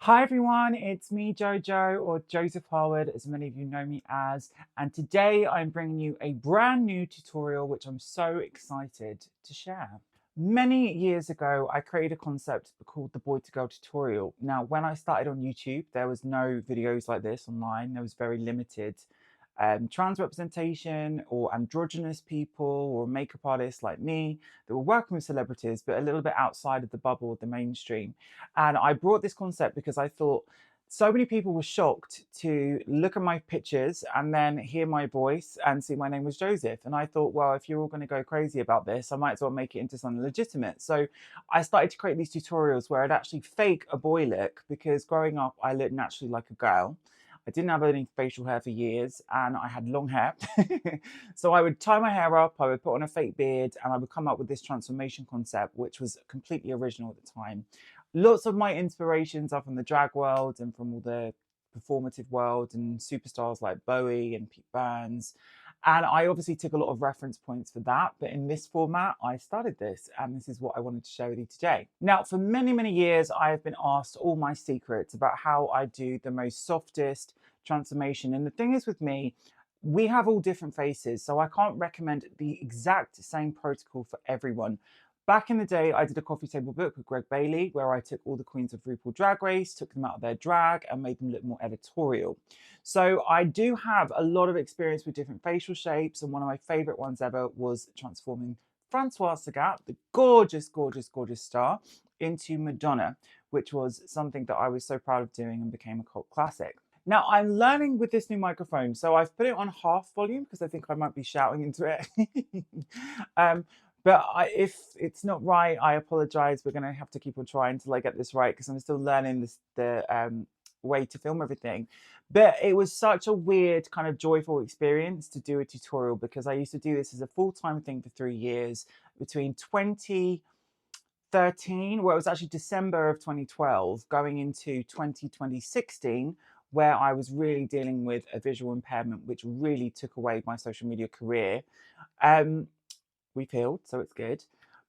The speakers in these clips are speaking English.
Hi everyone, it's me Jojo, or Joseph Harwood as many of you know me as, and today I'm bringing you a brand new tutorial which I'm so excited to share. Many years ago I created a concept called the boy to girl tutorial. Now when I started on YouTube there was no videos like this online, there was very limited trans representation or androgynous people or makeup artists like me that were working with celebrities but a little bit outside of the bubble of the mainstream. And I brought this concept because I thought so many people were shocked to look at my pictures and then hear my voice and see my name was Joseph. And I thought, well, if you're all going to go crazy about this, I might as well make it into something legitimate. So I started to create these tutorials where I'd actually fake a boy look, because growing up I looked naturally like a girl. I didn't have any facial hair for years and I had long hair. So I would tie my hair up, I would put on a fake beard, and I would come up with this transformation concept, which was completely original at the time. Lots of my inspirations are from the drag world and from all the performative world and superstars like Bowie and Pete Burns. And I obviously took a lot of reference points for that, but in this format, I started this, and this is what I wanted to share with you today. Now, for many, many years, I have been asked all my secrets about how I do the most softest transformation. And the thing is with me, we have all different faces, so I can't recommend the exact same protocol for everyone. Back in the day, I did a coffee table book with Greg Bailey, where I took all the queens of RuPaul Drag Race, took them out of their drag and made them look more editorial. So I do have a lot of experience with different facial shapes, and one of my favorite ones ever was transforming Francoise Sagat, the gorgeous, gorgeous, gorgeous star, into Madonna, which was something that I was so proud of doing and became a cult classic. Now I'm learning with this new microphone, so I've put it on half volume because I think I might be shouting into it. But if it's not right, I apologize. We're going to have to keep on trying until I get this right, because I'm still learning the way to film everything. But it was such a weird kind of joyful experience to do a tutorial, because I used to do this as a full-time thing for 3 years between 2013, well, it was actually December of 2012, going into 2016, where I was really dealing with a visual impairment, which really took away my social media career. We've healed, so it's good.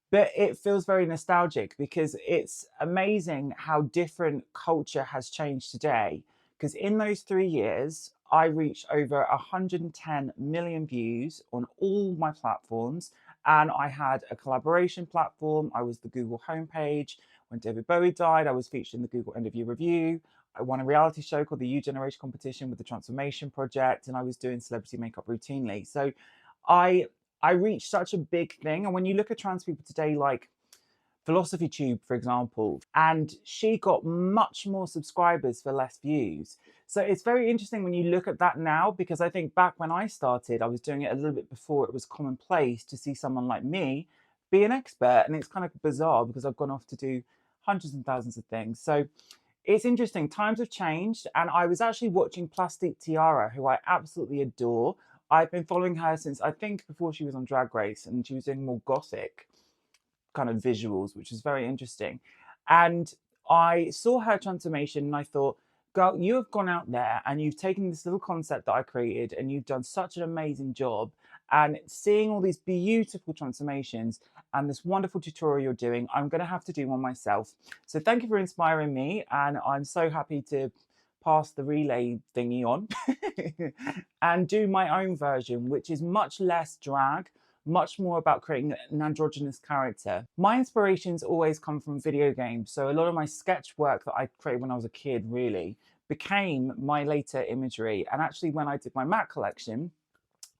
But it feels very nostalgic, because it's amazing how different culture has changed today. Because in those 3 years, I reached over 110 million views on all my platforms. And I had a collaboration platform. I was the Google homepage. When David Bowie died, I was featured in the Google End of Year Review. I won a reality show called the U Generation Competition with the Transformation Project, and I was doing celebrity makeup routinely. So I reached such a big thing. And when you look at trans people today, like Philosophy Tube, for example, and she got much more subscribers for less views. So it's very interesting when you look at that now, because I think back when I started, I was doing it a little bit before it was commonplace to see someone like me be an expert. And it's kind of bizarre, because I've gone off to do hundreds and thousands of things. So it's interesting. Times have changed. And I was actually watching Plastique Tiara, who I absolutely adore. I've been following her since, I think, before she was on Drag Race, and she was doing more gothic kind of visuals, which is very interesting. And I saw her transformation and I thought, girl, you have gone out there and you've taken this little concept that I created and you've done such an amazing job. And seeing all these beautiful transformations and this wonderful tutorial you're doing, I'm going to have to do one myself. So thank you for inspiring me. And I'm so happy to pass the relay thingy on and do my own version, which is much less drag, much more about creating an androgynous character. My inspirations always come from video games. So a lot of my sketch work that I created when I was a kid really became my later imagery. And actually when I did my MAC collection,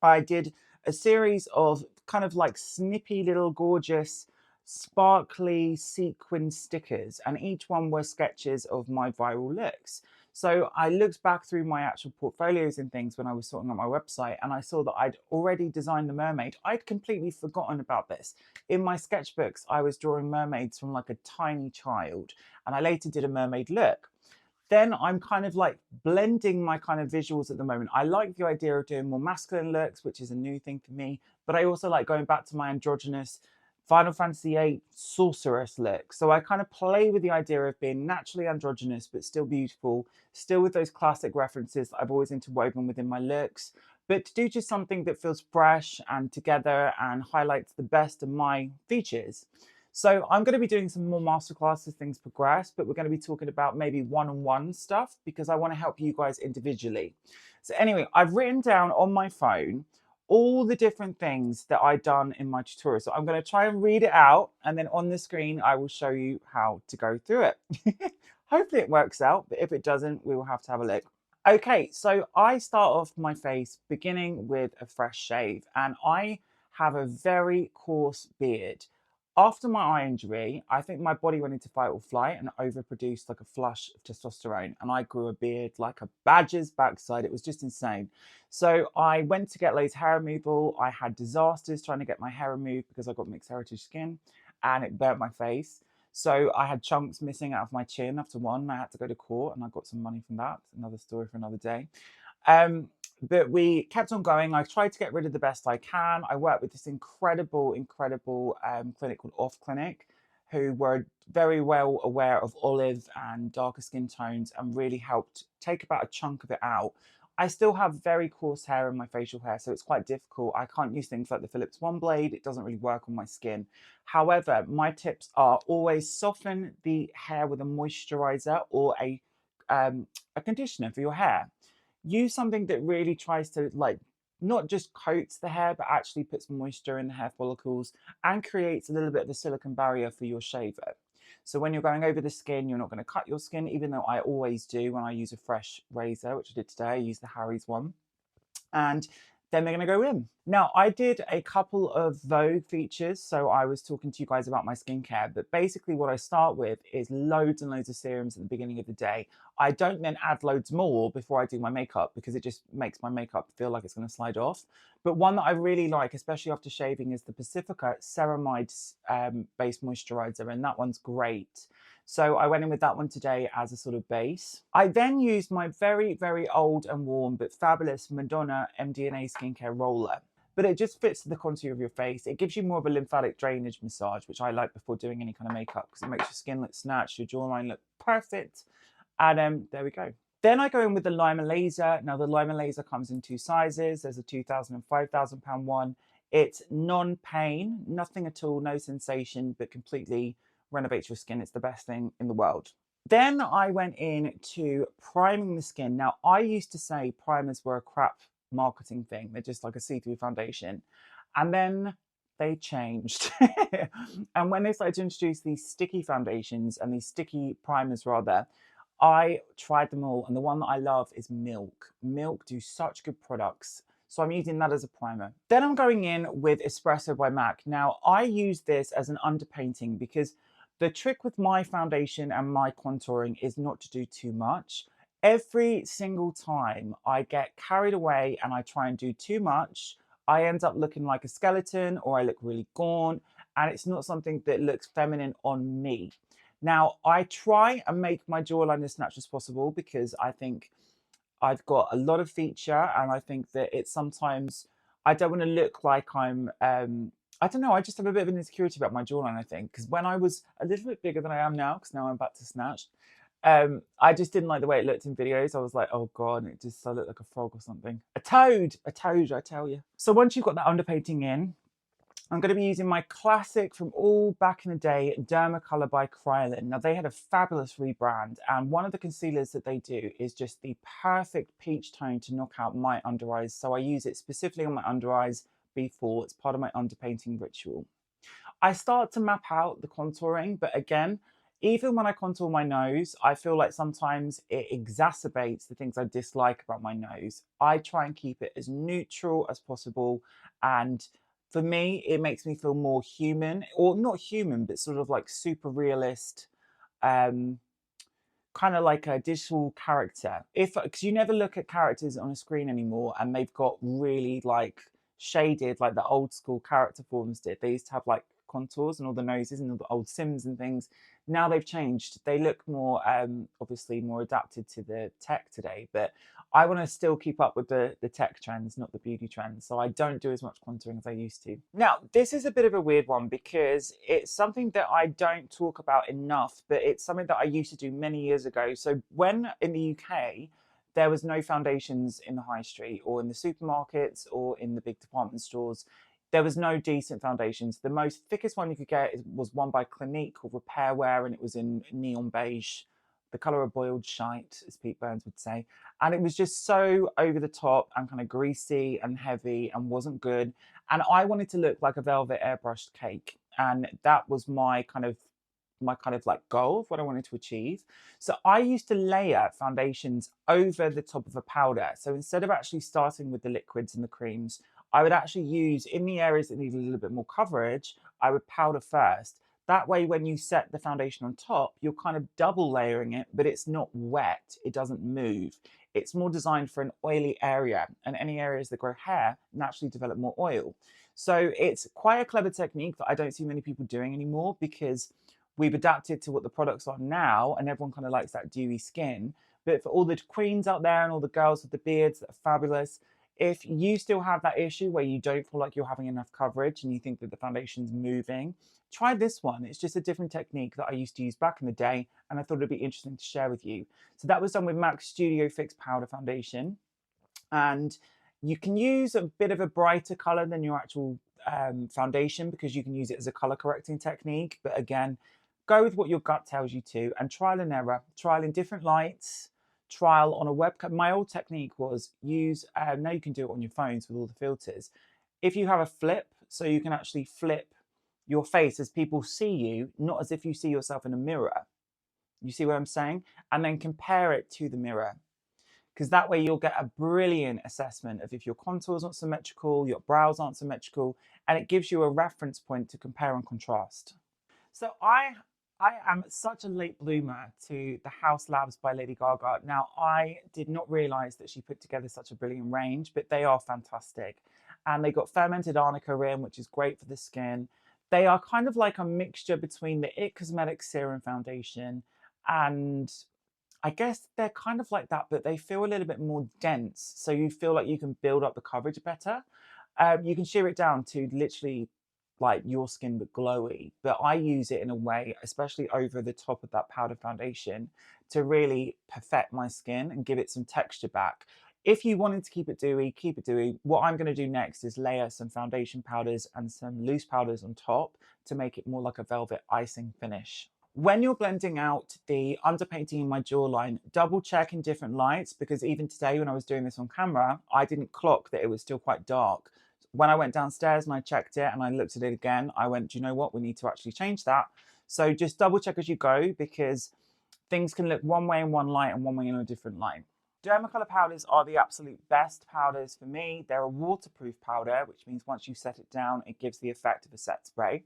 I did a series of kind of like snippy little gorgeous sparkly sequin stickers, and each one were sketches of my viral looks. So I looked back through my actual portfolios and things when I was sorting out my website, and I saw that I'd already designed the mermaid. I'd completely forgotten about this. In my sketchbooks, I was drawing mermaids from like a tiny child, and I later did a mermaid look. Then I'm kind of like blending my kind of visuals at the moment. I like the idea of doing more masculine looks, which is a new thing for me, but I also like going back to my androgynous Final Fantasy VIII sorceress look. So I kind of play with the idea of being naturally androgynous, but still beautiful, still with those classic references that I've always interwoven within my looks, but to do just something that feels fresh and together and highlights the best of my features. So I'm going to be doing some more masterclass as things progress, but we're going to be talking about maybe one-on-one stuff because I want to help you guys individually. So anyway, I've written down on my phone all the different things that I've done in my tutorial. So I'm going to try and read it out, and then on the screen, I will show you how to go through it. Hopefully it works out, but if it doesn't, we will have to have a look. Okay, so I start off my face beginning with a fresh shave, and I have a very coarse beard. After my eye injury, I think my body went into fight or flight and overproduced like a flush of testosterone, and I grew a beard like a badger's backside. It was just insane. So I went to get loads of hair removal. I had disasters trying to get my hair removed because I got mixed heritage skin and it burnt my face. So I had chunks missing out of my chin after one. I had to go to court and I got some money from that. Another story for another day. But we kept on going. I tried to get rid of the best I can. I worked with this incredible clinic called Off Clinic, who were very well aware of olive and darker skin tones and really helped take about a chunk of it out. I still have very coarse hair in my facial hair, so it's quite difficult. I can't use things like the Philips One Blade. It doesn't really work on my skin. However, my tips are always soften the hair with a moisturizer or a conditioner for your hair. Use something that really tries to not just coats the hair, but actually puts moisture in the hair follicles and creates a little bit of a silicone barrier for your shaver. So when you're going over the skin, you're not going to cut your skin, even though I always do when I use a fresh razor, which I did today. I used the Harry's one. And then they're going to go in. Now, I did a couple of Vogue features, so I was talking to you guys about my skincare, but basically what I start with is loads and loads of serums at the beginning of the day. I don't then add loads more before I do my makeup because it just makes my makeup feel like it's going to slide off. But one that I really like, especially after shaving, is the Pacifica Ceramide based moisturizer, and that one's great. So I went in with that one today as a sort of base. I then used my very, very old and warm but fabulous Madonna MDNA skincare roller. But it just fits to the contour of your face. It gives you more of a lymphatic drainage massage, which I like before doing any kind of makeup because it makes your skin look snatched, your jawline look perfect. And there we go. Then I go in with the Lyma laser. Now the Lyma laser comes in two sizes. There's a 2,000 and 5,000 pound one. It's non-pain, nothing at all, no sensation, but completely renovates your skin. It's the best thing in the world. Then I went in to priming the skin. Now I used to say primers were a crap marketing thing. They're just like a see-through foundation. And then they changed. And when they started to introduce these sticky foundations and these sticky primers rather, I tried them all. And the one that I love is Milk. Milk do such good products. So I'm using that as a primer. Then I'm going in with Espresso by MAC. Now I use this as an underpainting because the trick with my foundation and my contouring is not to do too much. Every single time I get carried away and I try and do too much, I end up looking like a skeleton or I look really gaunt, and it's not something that looks feminine on me. Now, I try and make my jawline as natural as possible because I think I've got a lot of feature, and I think that it's sometimes, I don't want to look like I'm, I don't know, I just have a bit of an insecurity about my jawline, I think, because when I was a little bit bigger than I am now, because now I'm back to snatched, I just didn't like the way it looked in videos. I was like, oh God, it just looked like a frog or something. A toad, I tell you. So once you've got that underpainting in, I'm going to be using my classic from all back in the day, Dermacolor by Kryolan. Now, they had a fabulous rebrand, and one of the concealers that they do is just the perfect peach tone to knock out my under eyes. So I use it specifically on my under eyes before. It's part of my underpainting ritual. I start to map out the contouring, but again, even when I contour my nose, I feel like sometimes it exacerbates the things I dislike about my nose. I try and keep it as neutral as possible, and for me, it makes me feel more human, or not human, but sort of like super realist, kind of like a digital character. Because you never look at characters on a screen anymore, and they've got really like shaded, like the old school character forms did. They used to have like contours and all the noses and all the old Sims and things. Now they've changed. They look more, obviously more adapted to the tech today, but I want to still keep up with the tech trends, not the beauty trends. So I don't do as much contouring as I used to. Now, this is a bit of a weird one because it's something that I don't talk about enough, but it's something that I used to do many years ago. So when in the UK, there was no foundations in the high street or in the supermarkets or in the big department stores. there was no decent foundations. The most thickest one you could get was one by Clinique called Repair Wear, and it was in neon beige, the colour of boiled shite, as Pete Burns would say. And it was just so over the top and kind of greasy and heavy and wasn't good. And I wanted to look like a velvet airbrushed cake. And that was my kind of like goal of what I wanted to achieve. So I used to layer foundations over the top of a powder. So instead of actually starting with the liquids and the creams, I would actually use, in the areas that need a little bit more coverage, I would powder first. That way, when you set the foundation on top, you're kind of double layering it, but it's not wet. It doesn't move. It's more designed for an oily area, and any areas that grow hair naturally develop more oil. So it's quite a clever technique that I don't see many people doing anymore, because we've adapted to what the products are now, and everyone kind of likes that dewy skin. But for all the queens out there and all the girls with the beards that are fabulous, if you still have that issue where you don't feel like you're having enough coverage and you think that the foundation's moving, try this one. It's just a different technique that I used to use back in the day, and I thought it'd be interesting to share with you. So that was done with MAC Studio Fix Powder Foundation. And you can use a bit of a brighter color than your actual foundation, because you can use it as a color correcting technique. But again, go with what your gut tells you to, and trial and error, trial in different lights, trial on a webcam. My old technique was use, now you can do it on your phones with all the filters. If you have a flip, so you can actually flip your face as people see you, not as if you see yourself in a mirror. You see what I'm saying? And then compare it to the mirror. Because that way you'll get a brilliant assessment of if your contours aren't symmetrical, your brows aren't symmetrical, and it gives you a reference point to compare and contrast. So I am such a late bloomer to the Haus Labs by Lady Gaga. Now, I did not realise that she put together such a brilliant range, but they are fantastic. And they got fermented arnica in, which is great for the skin. They are kind of like a mixture between the IT Cosmetics Serum Foundation, and I guess they're kind of like that, but they feel a little bit more dense. So you feel like you can build up the coverage better. You can shear it down to literally like your skin but glowy, but I use it in a way, especially over the top of that powder foundation, to really perfect my skin and give it some texture back. If you wanted to keep it dewy, keep it dewy. What I'm going to do next is layer some foundation powders and some loose powders on top to make it more like a velvet icing finish. When you're blending out the underpainting in my jawline, double check in different lights, because even today when I was doing this on camera, I didn't clock that it was still quite dark. When I went downstairs and I checked it and I looked at it again, I went, do you know what? We need to actually change that. So just double check as you go, because things can look one way in one light and one way in a different light. Dermacolor powders are the absolute best powders for me. They're a waterproof powder, which means once you set it down, it gives the effect of a set spray.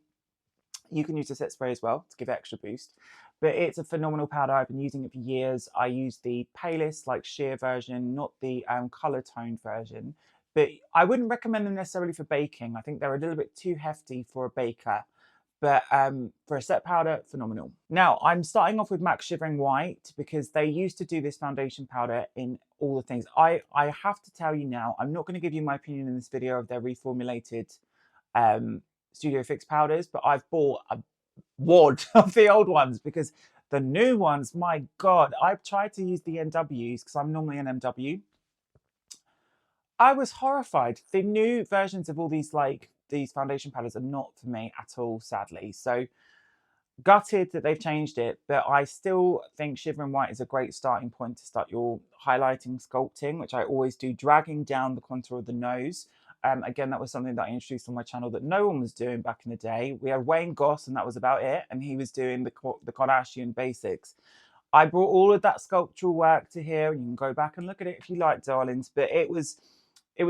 You can use a set spray as well to give it extra boost. But it's a phenomenal powder. I've been using it for years. I use the palest, like sheer version, not the color toned version. But I wouldn't recommend them necessarily for baking. I think they're a little bit too hefty for a baker. But for a set powder, phenomenal. Now, I'm starting off with MAC Shivering White, because they used to do this foundation powder in all the things. I have to tell you now, I'm not going to give you my opinion in this video of their reformulated Studio Fix powders, but I've bought a wad of the old ones, because the new ones, my God, I've tried to use the NWs because I'm normally an MW. I was horrified. The new versions of all these foundation powders are not for me at all, sadly. So gutted that they've changed it, but I still think Shivering White is a great starting point to start your highlighting, sculpting, which I always do, dragging down the contour of the nose. Again, that was something that I introduced on my channel that no one was doing back in the day. We had Wayne Goss, and that was about it, and he was doing the Kardashian basics. I brought all of that sculptural work to here, and you can go back and look at it if you like, darlings, but it was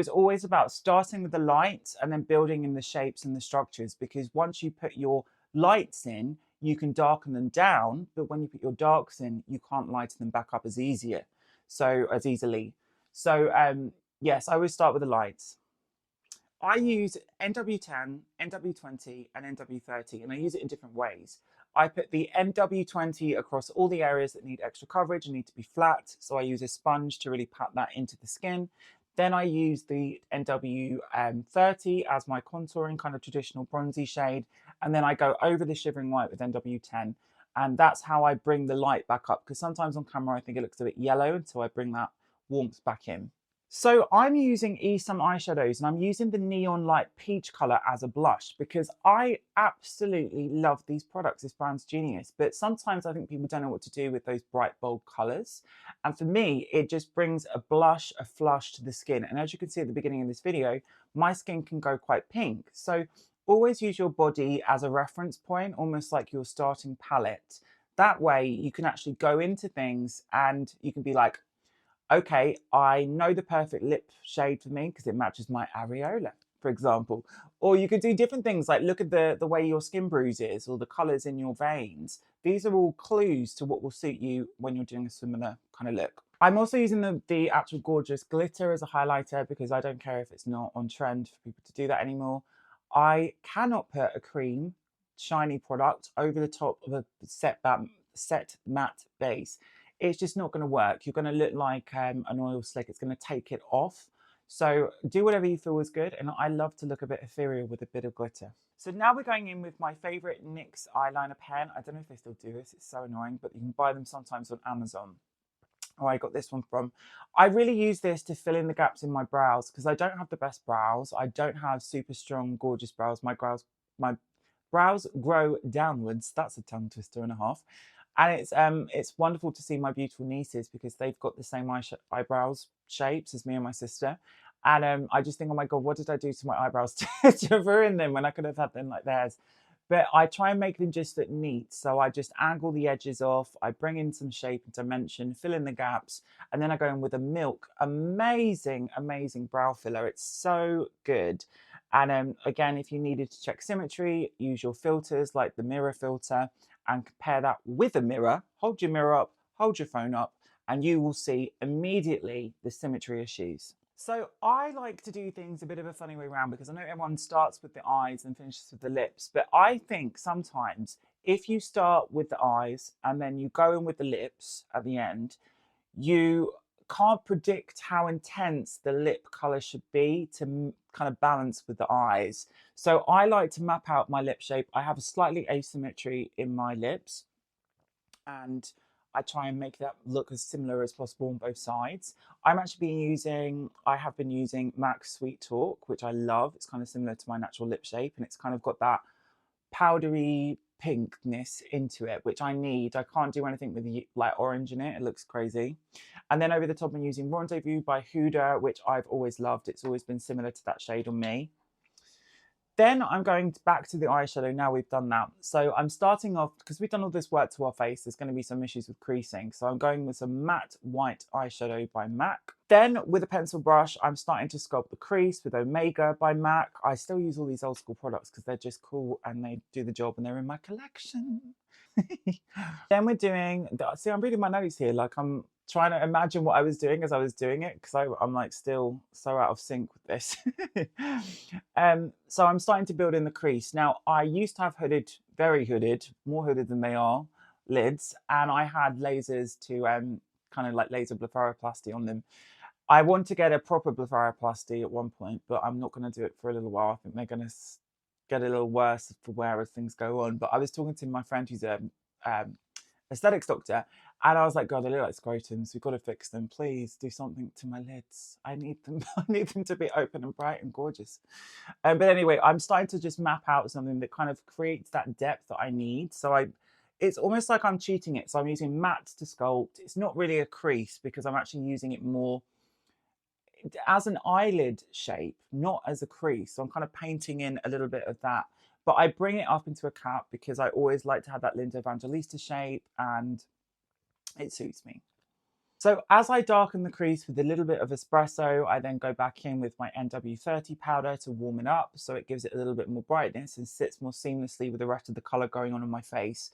always about starting with the lights and then building in the shapes and the structures, because once you put your lights in, you can darken them down, but when you put your darks in, you can't lighten them back up as easily. So yes, I always start with the lights. I use NW10, NW20, and NW30, and I use it in different ways. I put the NW20 across all the areas that need extra coverage and need to be flat, so I use a sponge to really pat that into the skin. Then I use the NW30 as my contouring, kind of traditional bronzy shade, and then I go over the Shivering White with NW10, and that's how I bring the light back up, because sometimes on camera I think it looks a bit yellow, and so I bring that warmth back in. So I'm using Esum eyeshadows and I'm using the Neon Light Peach colour as a blush because I absolutely love these products. This brand's genius. But sometimes I think people don't know what to do with those bright, bold colours. And for me, it just brings a blush, a flush to the skin. And as you can see at the beginning of this video, my skin can go quite pink. So always use your body as a reference point, almost like your starting palette. That way you can actually go into things and you can be like, okay, I know the perfect lip shade for me because it matches my areola, for example. Or you could do different things like look at the way your skin bruises or the colours in your veins. These are all clues to what will suit you when you're doing a similar kind of look. I'm also using the actual gorgeous glitter as a highlighter because I don't care if it's not on trend for people to do that anymore. I cannot put a cream, shiny product over the top of a set matte base. It's just not going to work. You're going to look like an oil slick. It's going to take it off. So do whatever you feel is good. And I love to look a bit ethereal with a bit of glitter. So now we're going in with my favorite NYX eyeliner pen. I don't know if they still do this. It's so annoying, but you can buy them sometimes on Amazon. Oh, I got this one from. I really use this to fill in the gaps in my brows because I don't have the best brows. I don't have super strong, gorgeous brows. My brows grow downwards. That's a tongue twister and a half. And it's wonderful to see my beautiful nieces because they've got the same eyebrows shapes as me and my sister. And I just think, oh my God, what did I do to my eyebrows to ruin them when I could have had them like theirs? But I try and make them just look neat. So I just angle the edges off. I bring in some shape and dimension, fill in the gaps. And then I go in with a Milk. Amazing, amazing brow filler. It's so good. And again, if you needed to check symmetry, use your filters like the mirror filter and compare that with a mirror. Hold your mirror up, hold your phone up, and you will see immediately the symmetry issues. So I like to do things a bit of a funny way around because I know everyone starts with the eyes and finishes with the lips. But I think sometimes if you start with the eyes and then you go in with the lips at the end, you can't predict how intense the lip color should be to kind of balance with the eyes. So I like to map out my lip shape. I have a slightly asymmetry in my lips and I try and make that look as similar as possible on both sides. I have been using MAC's Sweet Talk, which I love. It's kind of similar to my natural lip shape and it's kind of got that powdery pinkness into it, which I need. I can't do anything with the like orange in it. It looks crazy. And then over the top I'm using Rendezvous by Huda, which I've always loved. It's always been similar to that shade on me. Then I'm going back to the eyeshadow now we've done that. So I'm starting off, because we've done all this work to our face, there's going to be some issues with creasing. So I'm going with some matte white eyeshadow by MAC. Then with a pencil brush, I'm starting to sculpt the crease with Omega by MAC. I still use all these old school products because they're just cool and they do the job and they're in my collection. Then we're doing, see, I'm reading my notes here, like I'm trying to imagine what I was doing as I was doing it because I'm like still so out of sync with this. So I'm starting to build in the crease. Now I used to have hooded, very hooded, more hooded than they are, lids, and I had lasers to kind of like laser blepharoplasty on them. I want to get a proper blepharoplasty at one point, but I'm not going to do it for a little while. I think they're going to get a little worse for where as things go on. But I was talking to my friend who's a aesthetics doctor, and I was like, God, they look like scrotums. We've got to fix them. Please do something to my lids. I need them. I need them to be open and bright and gorgeous. But anyway, I'm starting to just map out something that kind of creates that depth that I need. So it's almost like I'm cheating it. So I'm using matte to sculpt. It's not really a crease because I'm actually using it more as an eyelid shape, not as a crease. So I'm kind of painting in a little bit of that. But I bring it up into a cap because I always like to have that Linda Evangelista shape and it suits me. So as I darken the crease with a little bit of espresso, I then go back in with my NW30 powder to warm it up so it gives it a little bit more brightness and sits more seamlessly with the rest of the colour going on my face.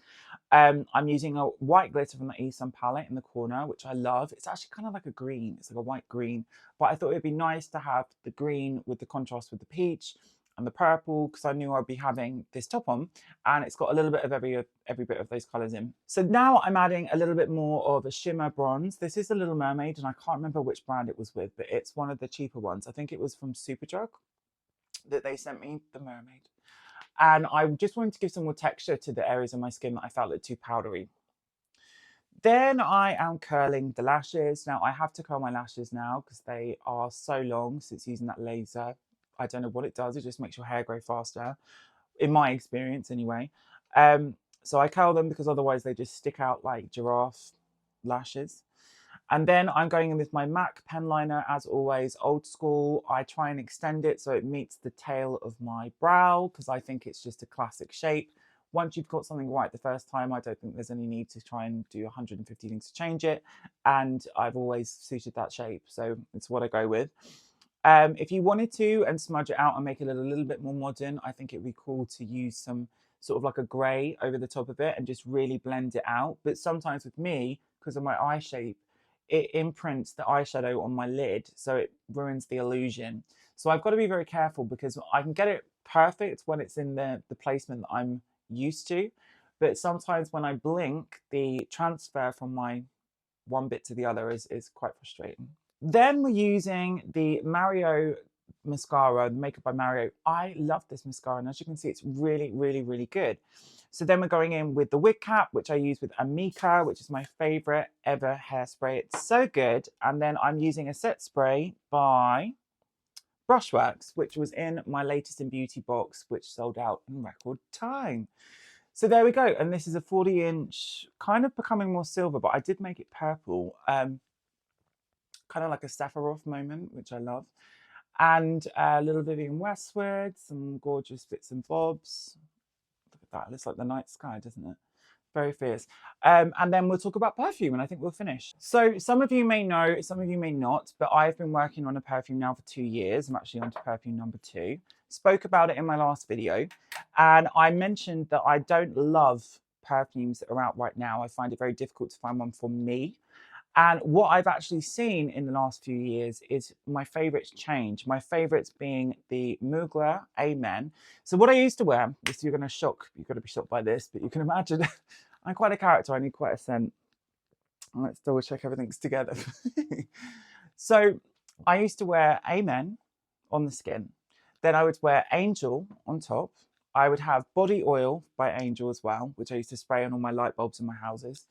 I'm using a white glitter from the Esum palette in the corner, which I love. It's actually kind of like a green. It's like a white green. But I thought it'd be nice to have the green with the contrast with the peach and the purple because I knew I'd be having this top on and it's got a little bit of every bit of those colours in. So now I'm adding a little bit more of a shimmer bronze. This is a Little Mermaid and I can't remember which brand it was with, but it's one of the cheaper ones. I think it was from Superdrug that they sent me, the Mermaid. And I just wanted to give some more texture to the areas of my skin that I felt looked too powdery. Then I am curling the lashes. Now I have to curl my lashes now because they are so long since using that laser. I don't know what it does. It just makes your hair grow faster, in my experience anyway. So I curl them because otherwise they just stick out like giraffe lashes. And then I'm going in with my MAC pen liner, as always, old school. I try and extend it so it meets the tail of my brow because I think it's just a classic shape. Once you've got something right the first time, I don't think there's any need to try and do 150 things to change it. And I've always suited that shape, so it's what I go with. If you wanted to and smudge it out and make it a little bit more modern, I think it'd be cool to use some sort of like a grey over the top of it and just really blend it out. But sometimes with me, because of my eye shape, it imprints the eyeshadow on my lid, so it ruins the illusion. So I've got to be very careful because I can get it perfect when it's in the placement that I'm used to. But sometimes when I blink, the transfer from my one bit to the other is quite frustrating. Then we're using the Mario mascara, the Makeup by Mario. I love this mascara, and as you can see, it's really, really, really good. So then we're going in with the wig cap, which I use with Amika, which is my favorite ever hairspray. It's so good. And then I'm using a set spray by Brushworks, which was in my latest in beauty box, which sold out in record time. So there we go. And this is a 40-inch, kind of becoming more silver, but I did make it purple. Kind of like a Sephiroth moment, which I love. And a little Vivienne Westwood, some gorgeous bits and bobs. Look at that, it looks like the night sky, doesn't it? Very fierce. And then we'll talk about perfume, and I think we'll finish. So some of you may know, some of you may not, but I've been working on a perfume now for 2 years. I'm actually on to perfume number 2. Spoke about it in my last video, and I mentioned that I don't love perfumes that are out right now. I find it very difficult to find one for me. And what I've actually seen in the last few years is my favourites change. My favourites being the Mugler Amen. So what I used to wear, this you're going to be shocked by this, but you can imagine I'm quite a character. I need quite a scent. Let's double check everything's together. So I used to wear Amen on the skin. Then I would wear Angel on top. I would have body oil by Angel as well, which I used to spray on all my light bulbs in my houses.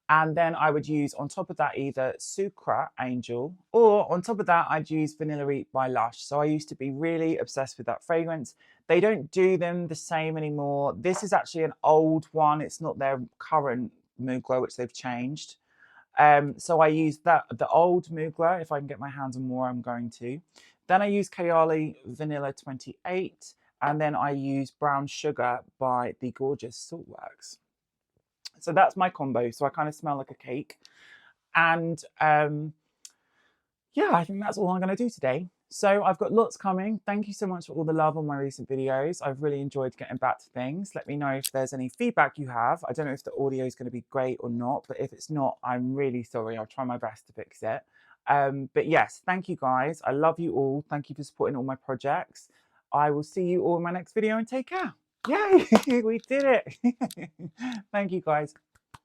And then I would use on top of that either Sucra Angel, or on top of that I'd use Vanilla Eat by Lush. So I used to be really obsessed with that fragrance. They don't do them the same anymore. This is actually an old one. It's not their current Mugler, which they've changed. So I use the old Mugler. If I can get my hands on more, I'm going to. Then I use Kayali Vanilla 28. And then I use Brown Sugar by the gorgeous Saltworks. So that's my combo. So I kind of smell like a cake. And yeah, I think that's all I'm going to do today. So I've got lots coming. Thank you so much for all the love on my recent videos. I've really enjoyed getting back to things. Let me know if there's any feedback you have. I don't know if the audio is going to be great or not, but if it's not, I'm really sorry. I'll try my best to fix it. But yes, thank you guys. I love you all. Thank you for supporting all my projects. I will see you all in my next video, and take care. Yay, we did it. Thank you guys.